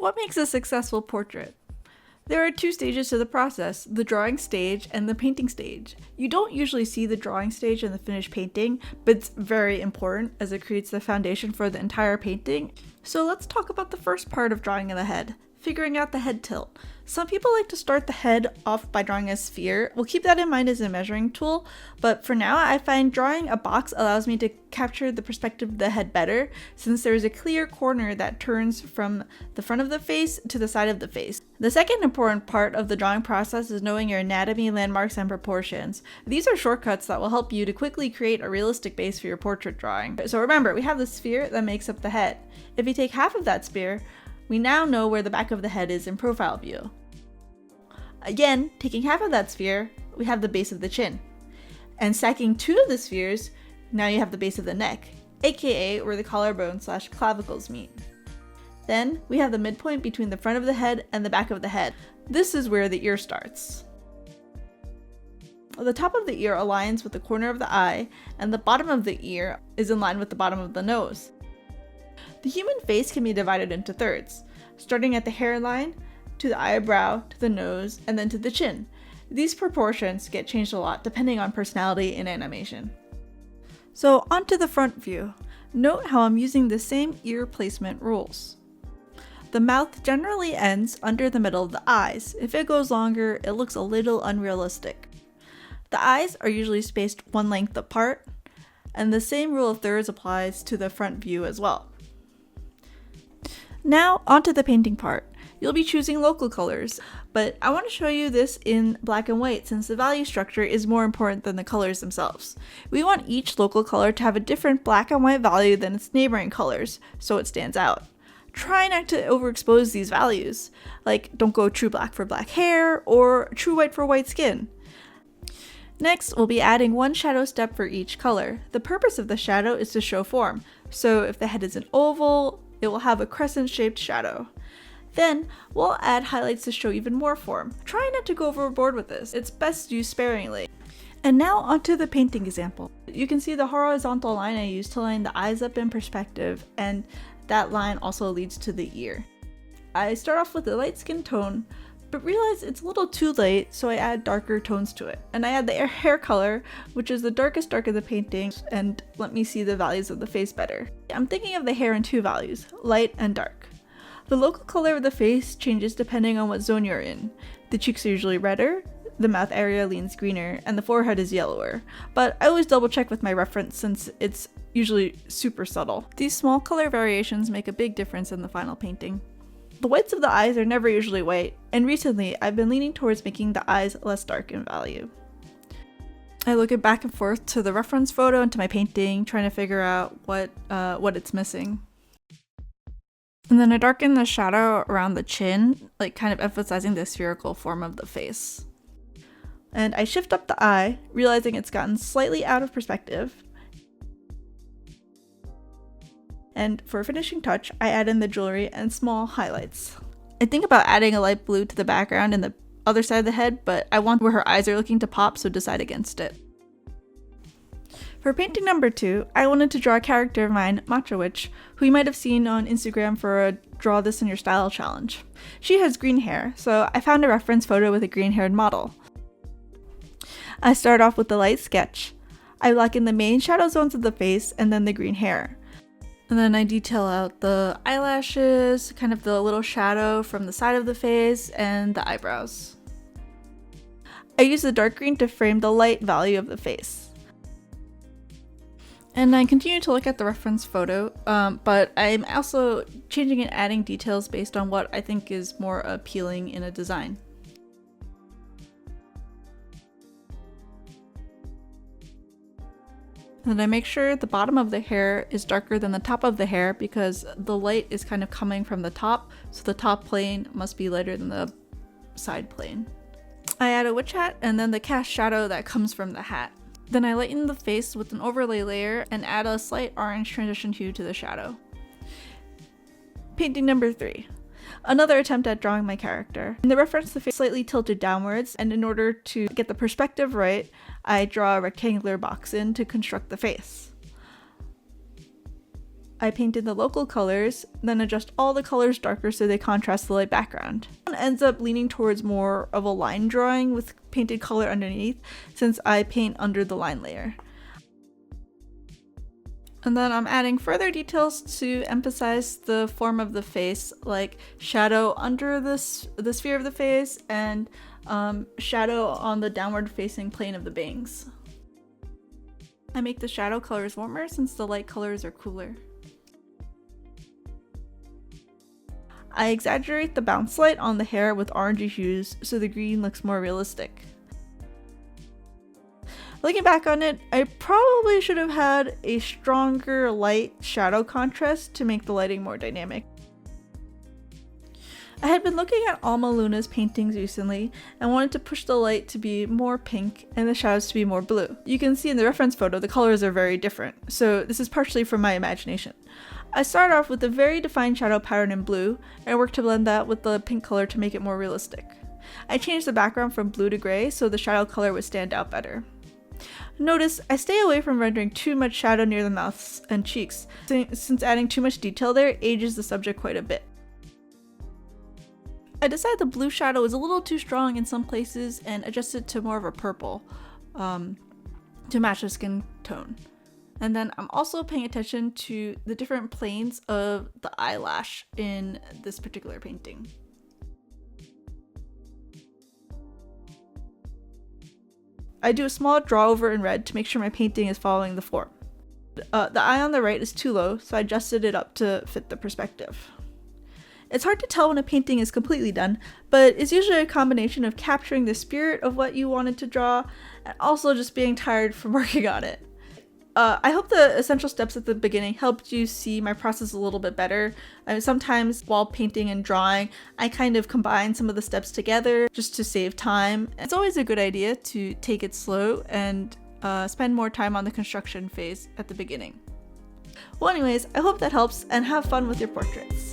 What makes a successful portrait? There are two stages to the process, the drawing stage and the painting stage. You don't usually see the drawing stage in the finished painting, but it's very important as it creates the foundation for the entire painting. So let's talk about the first part of drawing the head, figuring out the head tilt. Some people like to start the head off by drawing a sphere. We'll keep that in mind as a measuring tool, but for now I find drawing a box allows me to capture the perspective of the head better, since there is a clear corner that turns from the front of the face to the side of the face. The second important part of the drawing process is knowing your anatomy, landmarks, and proportions. These are shortcuts that will help you to quickly create a realistic base for your portrait drawing. So remember, we have the sphere that makes up the head. If you take half of that sphere, we now know where the back of the head is in profile view. Again, taking half of that sphere, we have the base of the chin. And stacking two of the spheres, now you have the base of the neck, aka where the collarbone/clavicles meet. Then, we have the midpoint between the front of the head and the back of the head. This is where the ear starts. The top of the ear aligns with the corner of the eye, and the bottom of the ear is in line with the bottom of the nose. The human face can be divided into thirds, starting at the hairline, to the eyebrow, to the nose, and then to the chin. These proportions get changed a lot depending on personality and animation. So onto the front view. Note how I'm using the same ear placement rules. The mouth generally ends under the middle of the eyes. If it goes longer, it looks a little unrealistic. The eyes are usually spaced one length apart, and the same rule of thirds applies to the front view as well. Now onto the painting part. You'll be choosing local colors, but I want to show you this in black and white since the value structure is more important than the colors themselves. We want each local color to have a different black and white value than its neighboring colors, so it stands out. Try not to overexpose these values, like don't go true black for black hair or true white for white skin. Next, we'll be adding one shadow step for each color. The purpose of the shadow is to show form, so if the head is an oval, it will have a crescent-shaped shadow. Then, we'll add highlights to show even more form. Try not to go overboard with this, it's best used sparingly. And now onto the painting example. You can see the horizontal line I used to line the eyes up in perspective, and that line also leads to the ear. I start off with a light skin tone, but realize it's a little too light, so I add darker tones to it. And I add the hair color, which is the darkest dark of the painting, and let me see the values of the face better. I'm thinking of the hair in two values, light and dark. The local color of the face changes depending on what zone you're in. The cheeks are usually redder, the mouth area leans greener, and the forehead is yellower. But I always double check with my reference since it's usually super subtle. These small color variations make a big difference in the final painting. The whites of the eyes are never usually white, and recently I've been leaning towards making the eyes less dark in value. I look it back and forth to the reference photo and to my painting, trying to figure out what it's missing. And then I darken the shadow around the chin, like kind of emphasizing the spherical form of the face. And I shift up the eye, realizing it's gotten slightly out of perspective. And for a finishing touch, I add in the jewelry and small highlights. I think about adding a light blue to the background and the other side of the head, but I want where her eyes are looking to pop, so decide against it. For painting number 2, I wanted to draw a character of mine, Matcha Witch, who you might have seen on Instagram for a Draw This in Your Style challenge. She has green hair, so I found a reference photo with a green-haired model. I start off with the light sketch. I black in the main shadow zones of the face and then the green hair. And then I detail out the eyelashes, kind of the little shadow from the side of the face, and the eyebrows. I use the dark green to frame the light value of the face. And I continue to look at the reference photo, but I'm also changing and adding details based on what I think is more appealing in a design. And I make sure the bottom of the hair is darker than the top of the hair because the light is kind of coming from the top, so the top plane must be lighter than the side plane. I add a witch hat and then the cast shadow that comes from the hat. Then I lighten the face with an overlay layer and add a slight orange transition hue to the shadow. Painting number 3. Another attempt at drawing my character. In the reference, the face is slightly tilted downwards, and in order to get the perspective right, I draw a rectangular box in to construct the face. I painted the local colors, then adjust all the colors darker so they contrast the light background. It ends up leaning towards more of a line drawing with painted color underneath, since I paint under the line layer. And then I'm adding further details to emphasize the form of the face, like shadow under the sphere of the face and shadow on the downward facing plane of the bangs. I make the shadow colors warmer since the light colors are cooler. I exaggerate the bounce light on the hair with orangey hues so the green looks more realistic. Looking back on it, I probably should have had a stronger light shadow contrast to make the lighting more dynamic. I had been looking at Alma Luna's paintings recently and wanted to push the light to be more pink and the shadows to be more blue. You can see in the reference photo the colors are very different, so this is partially from my imagination. I started off with a very defined shadow pattern in blue and worked to blend that with the pink color to make it more realistic. I changed the background from blue to gray so the shadow color would stand out better. Notice I stay away from rendering too much shadow near the mouths and cheeks, since adding too much detail there ages the subject quite a bit. I decided the blue shadow was a little too strong in some places and adjusted to more of a purple to match the skin tone. And then I'm also paying attention to the different planes of the eyelash in this particular painting. I do a small draw over in red to make sure my painting is following the form. The eye on the right is too low, so I adjusted it up to fit the perspective. It's hard to tell when a painting is completely done, but it's usually a combination of capturing the spirit of what you wanted to draw and also just being tired from working on it. I hope the essential steps at the beginning helped you see my process a little bit better. I mean, sometimes while painting and drawing, I kind of combine some of the steps together just to save time. It's always a good idea to take it slow and spend more time on the construction phase at the beginning. Well anyways, I hope that helps and have fun with your portraits.